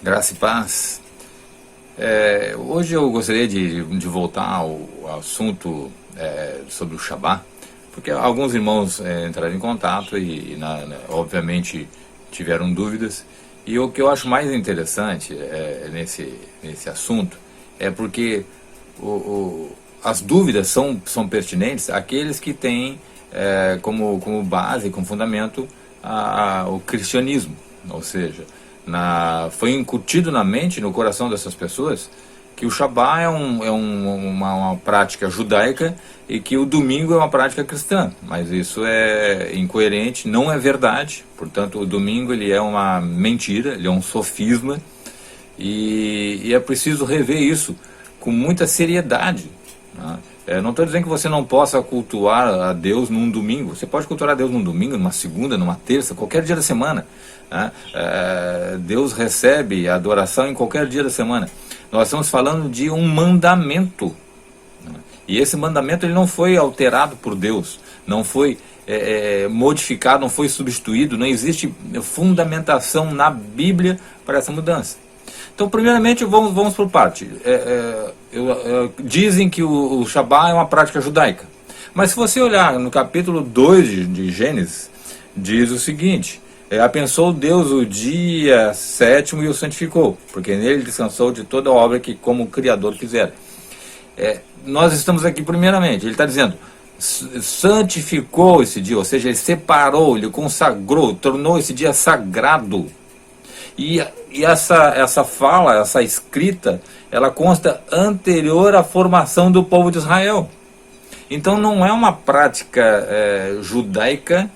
Graça e paz. Hoje eu gostaria de voltar ao assunto sobre o Shabá, porque alguns irmãos entraram em contato e obviamente tiveram dúvidas. E o que eu acho mais interessante nesse assunto é porque as dúvidas são pertinentes àqueles que têm como base, como fundamento, o cristianismo, ou seja, foi incutido na mente, no coração dessas pessoas, que o Shabá é uma prática judaica e que o domingo é uma prática cristã. Mas isso é incoerente, não é verdade. Portanto, o domingo ele é uma mentira, ele é um sofisma, e é preciso rever isso com muita seriedade, né? Não estou dizendo que você não possa cultuar a Deus num domingo. Você pode cultuar a Deus num domingo, numa segunda, numa terça, qualquer dia da semana, né? Deus recebe a adoração em qualquer dia da semana. Nós estamos falando de um mandamento, né? E esse mandamento ele não foi alterado por Deus, não foi modificado, não foi substituído, não existe fundamentação na Bíblia para essa mudança. Então, primeiramente, vamos por parte. Dizem que o Shabá é uma prática judaica. Mas se você olhar no capítulo 2 de Gênesis, diz o seguinte: abençoou Deus o dia sétimo e o santificou, porque nele descansou de toda a obra que como Criador fizera. Nós estamos aqui primeiramente, ele está dizendo, santificou esse dia, ou seja, ele separou, ele consagrou, tornou esse dia sagrado. E essa fala, essa escrita, ela consta anterior à formação do povo de Israel. Então não é uma prática judaica,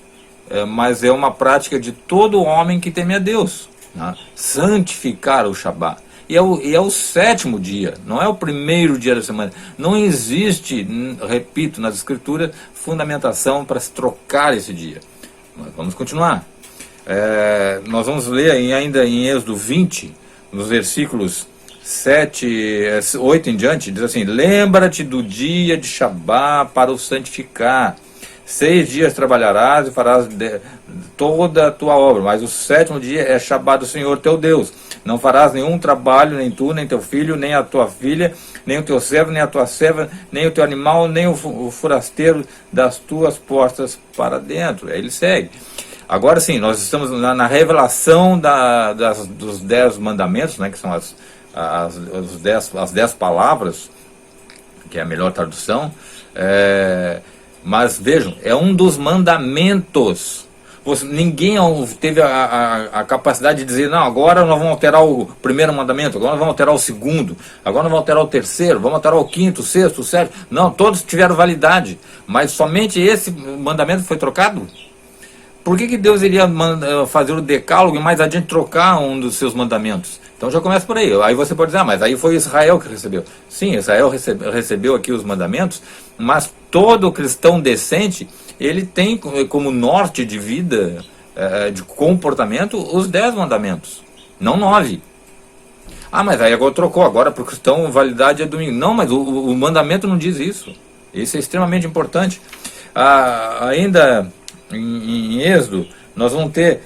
mas é uma prática de todo homem que teme a Deus, né? Santificar o Shabá. E é o sétimo dia, não é o primeiro dia da semana. Não existe, repito, nas escrituras, fundamentação para se trocar esse dia. Mas vamos continuar. Nós vamos ler ainda em Êxodo 20, nos versículos 8 em diante, diz assim: lembra-te do dia de Shabá para o santificar. 6 dias trabalharás e farás toda a tua obra, mas o sétimo dia é Shabá do Senhor teu Deus. Não farás nenhum trabalho, nem tu, nem teu filho, nem a tua filha, nem o teu servo, nem a tua serva, nem o teu animal, nem o forasteiro das tuas portas para dentro. Aí ele segue. Agora sim, nós estamos na revelação dos 10 mandamentos, né, que são as 10 palavras, que é a melhor tradução. Mas vejam, é um dos mandamentos. Ninguém teve a capacidade de dizer, não, agora nós vamos alterar o primeiro mandamento, agora nós vamos alterar o segundo, agora nós vamos alterar o terceiro, vamos alterar o quinto, o sexto, o sétimo. Não, todos tiveram validade, mas somente esse mandamento foi trocado. Por que Deus iria fazer o decálogo e mais adiante trocar um dos seus mandamentos? Então já começa por aí. Aí você pode dizer, mas aí foi Israel que recebeu. Sim, Israel recebeu aqui os mandamentos, mas todo cristão decente, ele tem como norte de vida, de comportamento, os 10 mandamentos, não 9. Mas aí agora trocou, agora para o cristão validade é domingo. Não, mas o mandamento não diz isso. Isso é extremamente importante. Ainda em Êxodo, nós vamos ter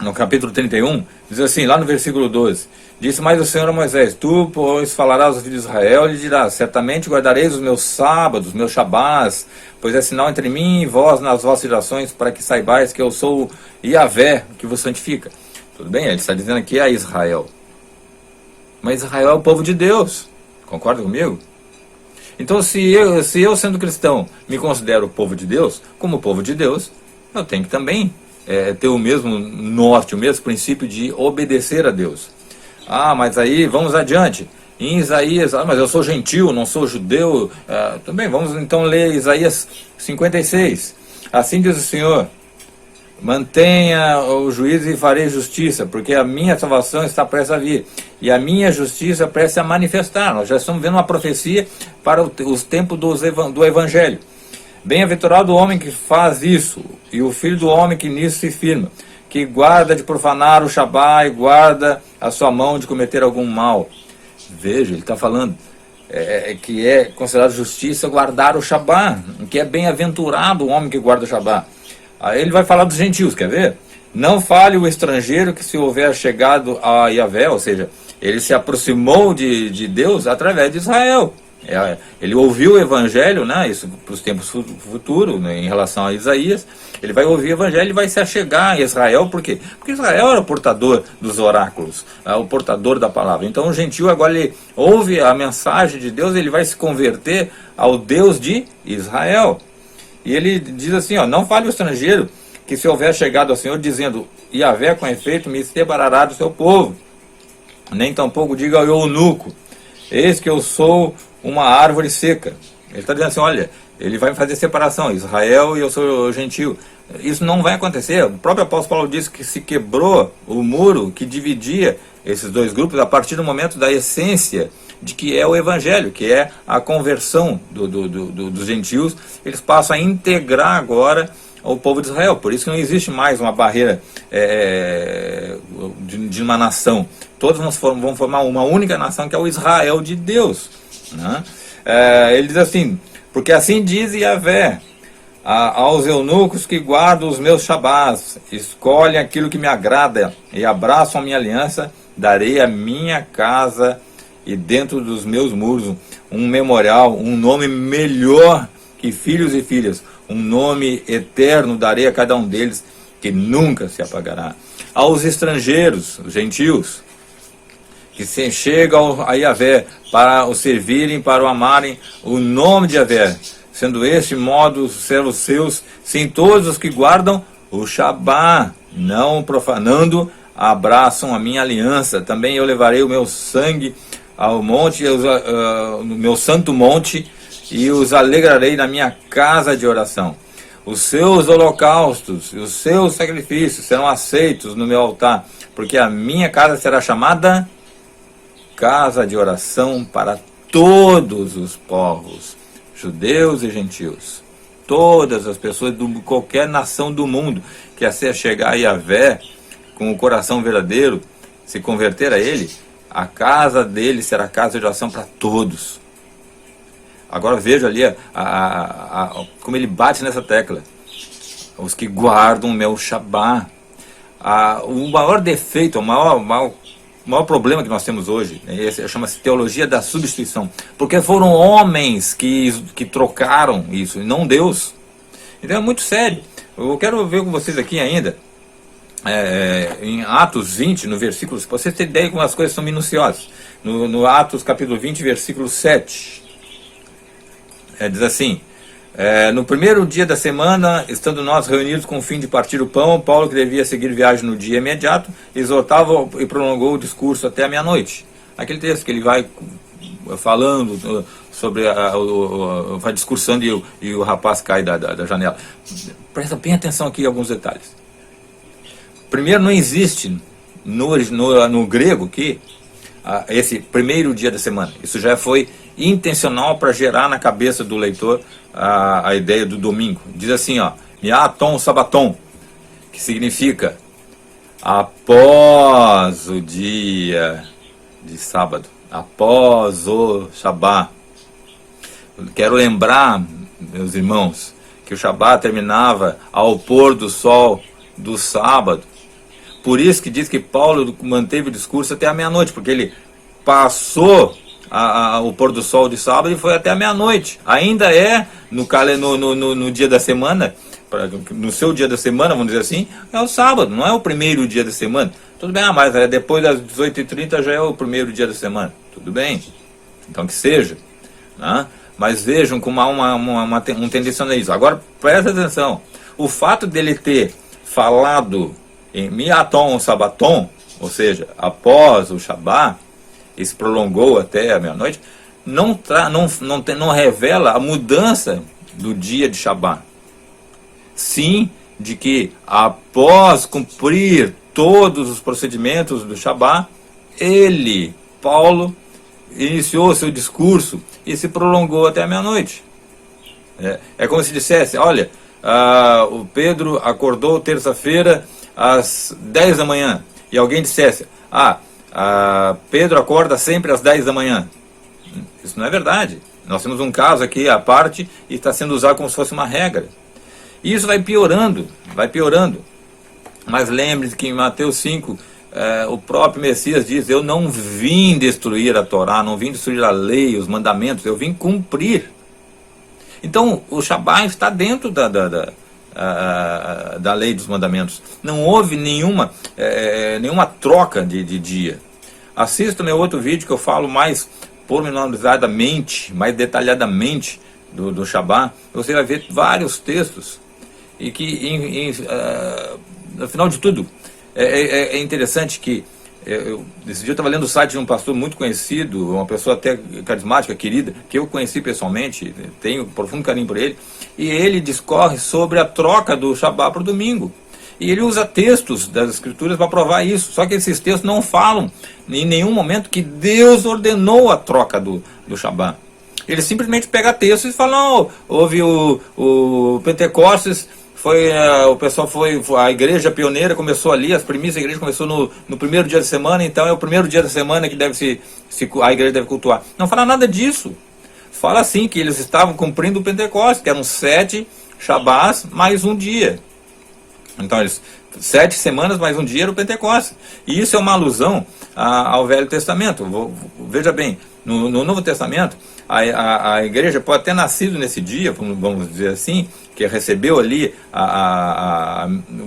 no capítulo 31, diz assim, lá no versículo 12: disse mais o Senhor a Moisés: tu, pois, falarás aos filhos de Israel e lhe dirás: certamente guardareis os meus sábados, os meus shabás, pois é sinal entre mim e vós nas vossas gerações, para que saibais que eu sou Yahvé, que vos santifica. Tudo bem, ele está dizendo aqui a Israel, mas Israel é o povo de Deus, concorda comigo? Então, se eu sendo cristão me considero o povo de Deus, como povo de Deus, eu tenho que também ter o mesmo norte, o mesmo princípio de obedecer a Deus. Mas aí vamos adiante. Em Isaías, mas eu sou gentil, não sou judeu. Também vamos então ler Isaías 56. Assim diz o Senhor: mantenha o juízo e farei justiça, porque a minha salvação está prestes a vir, e a minha justiça prestes a manifestar. Nós já estamos vendo uma profecia para os tempos do Evangelho. Bem-aventurado o homem que faz isso, e o filho do homem que nisso se firma, que guarda de profanar o Shabá e guarda a sua mão de cometer algum mal. Veja, ele está falando que é considerado justiça guardar o Shabá, que é bem-aventurado o homem que guarda o Shabá. Aí ele vai falar dos gentios, quer ver? Não fale o estrangeiro que se houver chegado a Yahvé, ou seja, ele se aproximou de Deus através de Israel. Ele ouviu o evangelho, né, isso para os tempos futuros, né, em relação a Isaías. Ele vai ouvir o evangelho e vai se achegar a Israel. Por quê? Porque Israel era o portador dos oráculos, o portador da palavra. Então o gentio agora ele ouve a mensagem de Deus, ele vai se converter ao Deus de Israel. E ele diz assim, ó, não fale o estrangeiro que se houver chegado ao Senhor dizendo, Yahvé com efeito me separará do seu povo. Nem tampouco diga ao eunuco, eis que eu sou uma árvore seca. Ele está dizendo assim, olha, ele vai fazer separação, Israel e eu sou gentio. Isso não vai acontecer. O próprio apóstolo Paulo disse que se quebrou o muro que dividia esses dois grupos a partir do momento da essência de que é o evangelho, que é a conversão dos gentios. Eles passam a integrar agora o povo de Israel. Por isso que não existe mais uma barreira de uma nação. Todos vão formar uma única nação, que é o Israel de Deus, né? Ele diz assim, porque assim diz Yahvé, aos eunucos que guardam os meus shabás, escolhem aquilo que me agrada e abraçam a minha aliança, darei a minha casa e dentro dos meus muros um memorial, um nome melhor que filhos e filhas, um nome eterno darei a cada um deles, que nunca se apagará. Aos estrangeiros, os gentios, que se chegam a Yahvé para o servirem, para o amarem, o nome de Yahvé, sendo este modo ser os seus, sim todos os que guardam o Shabá, não profanando, abraçam a minha aliança. Também eu levarei o meu sangue ao monte, no meu santo monte, e os alegrarei na minha casa de oração. Os seus holocaustos e os seus sacrifícios serão aceitos no meu altar, porque a minha casa será chamada casa de oração para todos os povos, judeus e gentios. Todas as pessoas de qualquer nação do mundo que a chegar a Yahvé com o coração verdadeiro, se converter a Ele, a casa dele será casa de oração para todos. Agora veja ali como ele bate nessa tecla. Os que guardam o meu Shabá. O maior defeito, o maior problema que nós temos hoje, chama-se teologia da substituição. Porque foram homens que trocaram isso, e não Deus. Então é muito sério. Eu quero ver com vocês aqui ainda, em Atos 20, no versículo, para vocês terem ideia como as coisas são minuciosas. No Atos capítulo 20, versículo 7. Diz assim, no primeiro dia da semana, estando nós reunidos com o fim de partir o pão, Paulo, que devia seguir viagem no dia imediato, exortava e prolongou o discurso até a meia-noite. Aquele texto que ele vai falando sobre, vai discursando e o rapaz cai da janela. Presta bem atenção aqui em alguns detalhes. Primeiro, não existe no grego aqui, esse primeiro dia da semana. Isso já foi intencional para gerar na cabeça do leitor a ideia do domingo. Diz assim, ó, miaton sabaton, que significa após o dia de sábado, após o Shabá. Quero lembrar, meus irmãos, que o Shabá terminava ao pôr do sol do sábado. Por isso que diz que Paulo manteve o discurso até a meia-noite, porque ele passou o pôr do sol de sábado e foi até a meia-noite. Ainda no dia da semana, no seu dia da semana, vamos dizer assim, é o sábado, não é o primeiro dia da semana. Tudo bem, mas depois das 18h30 já é o primeiro dia da semana. Tudo bem, então que seja, né? Mas vejam como há um tendencialismo. Agora, presta atenção, o fato dele ter falado em miaton sabaton, ou seja, após o Shabá, e se prolongou até a meia-noite, não revela a mudança do dia de Shabá. Sim, de que após cumprir todos os procedimentos do Shabá, Paulo, iniciou seu discurso e se prolongou até a meia-noite. É como se dissesse, olha, o Pedro acordou terça-feira às 10 da manhã, e alguém dissesse, Pedro acorda sempre às 10 da manhã. Isso não é verdade. Nós temos um caso aqui à parte e está sendo usado como se fosse uma regra. E isso vai piorando, vai piorando. Mas lembre-se que em Mateus 5, o próprio Messias diz: eu não vim destruir a Torá, não vim destruir a lei, os mandamentos, eu vim cumprir. Então o Shabá está dentro da lei dos mandamentos. Não houve nenhuma troca de dia. Assista meu outro vídeo que eu falo mais pormenorizadamente, mais detalhadamente do Shabá. Você vai ver vários textos e que, no final de tudo, é interessante que esse dia eu estava lendo o site de um pastor muito conhecido, uma pessoa até carismática, querida, que eu conheci pessoalmente, tenho profundo carinho por ele, e ele discorre sobre a troca do Shabá para o domingo. E ele usa textos das Escrituras para provar isso, só que esses textos não falam em nenhum momento que Deus ordenou a troca do Shabá. Ele simplesmente pega textos e fala: não, houve o Pentecostes, a igreja pioneira começou ali, as primícias da igreja começou no primeiro dia da semana, então é o primeiro dia da semana que a igreja deve cultuar. Não fala nada disso. Fala assim que eles estavam cumprindo o Pentecostes, que eram 7 Shabás mais um dia. Então 7 semanas mais um dia era o Pentecostes. E isso é uma alusão ao Velho Testamento. Veja bem, no Novo Testamento, a igreja pode ter nascido nesse dia, vamos dizer assim, que recebeu ali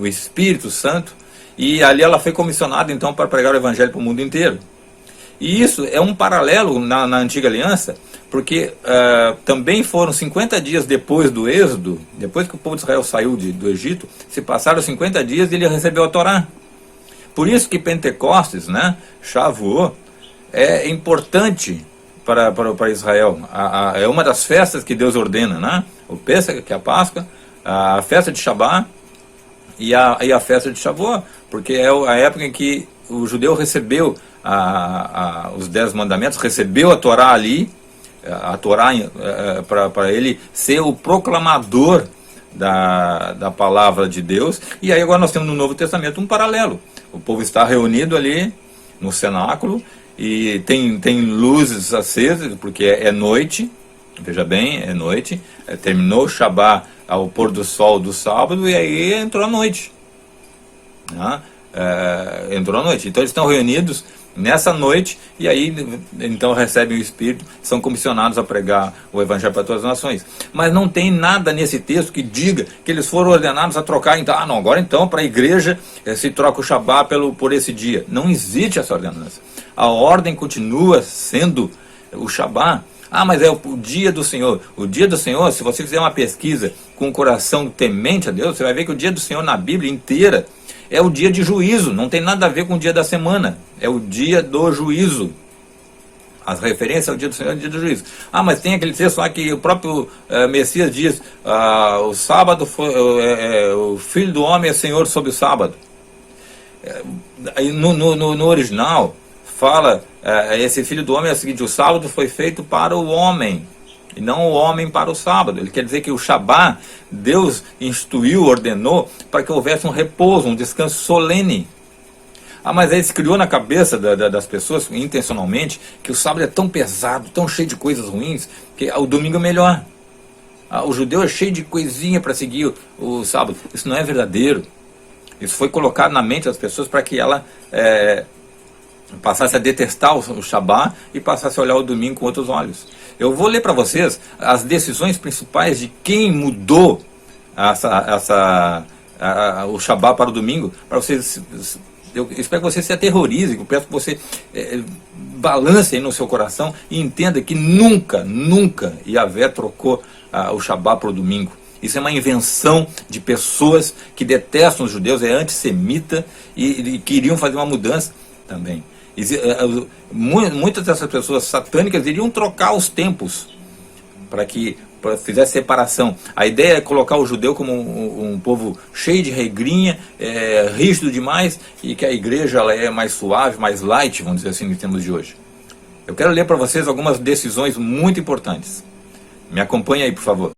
o Espírito Santo, e ali ela foi comissionada então para pregar o Evangelho para o mundo inteiro. E isso é um paralelo na Antiga Aliança, porque também foram 50 dias depois do Êxodo, depois que o povo de Israel saiu do Egito, se passaram 50 dias e ele recebeu a Torá. Por isso que Pentecostes, né, Shavuot, é importante para Israel. É uma das festas que Deus ordena, né? O Pêssega, que é a Páscoa, a festa de Shabá e a festa de Shavuot, porque é a época em que o judeu recebeu os 10 mandamentos, recebeu a Torá ali, a Torá para ele ser o proclamador da palavra de Deus. E aí agora nós temos no Novo Testamento um paralelo. O povo está reunido ali no cenáculo e tem luzes acesas, porque é noite, veja bem, é noite, terminou o Shabá ao pôr do sol do sábado e aí entrou a noite. Né? Entrou a noite. Então eles estão reunidos nessa noite e aí então recebem o Espírito, são comissionados a pregar o Evangelho para todas as nações. Mas não tem nada nesse texto que diga que eles foram ordenados a trocar, então, agora então para a igreja se troca o Shabá por esse dia. Não existe essa ordenança. A ordem continua sendo o Shabá. Mas é o dia do Senhor. O dia do Senhor, se você fizer uma pesquisa com o coração temente a Deus, você vai ver que o dia do Senhor na Bíblia inteira é o dia de juízo, não tem nada a ver com o dia da semana, é o dia do juízo. As referências ao dia do Senhor é o dia do juízo. Mas tem aquele texto lá que o próprio Messias diz: o sábado o Filho do Homem é Senhor sobre o sábado. No original fala, esse Filho do Homem é o seguinte: o sábado foi feito para o homem e não o homem para o sábado. Ele quer dizer que o Shabá, Deus instituiu, ordenou para que houvesse um repouso, um descanso solene. Mas aí se criou na cabeça das pessoas, intencionalmente, que o sábado é tão pesado, tão cheio de coisas ruins, que o domingo é melhor. O judeu é cheio de coisinha para seguir o sábado. Isso não é verdadeiro. Isso foi colocado na mente das pessoas para que ela passasse a detestar o Shabá e passasse a olhar o domingo com outros olhos. Eu vou ler para vocês as decisões principais de quem mudou o Shabá para o domingo, para vocês. Eu espero que você se aterrorize, eu peço que você balance aí no seu coração e entenda que nunca Yahvé trocou o Shabá para o domingo. Isso é uma invenção de pessoas que detestam os judeus, é antissemita e queriam fazer uma mudança também. Muitas dessas pessoas satânicas iriam trocar os tempos para que fizesse separação. A ideia é colocar o judeu como um povo cheio de regrinha, rígido demais, e que a igreja ela é mais suave, mais light, vamos dizer assim, nos termos de hoje. Eu quero ler para vocês algumas decisões muito importantes. Me acompanhe aí, por favor.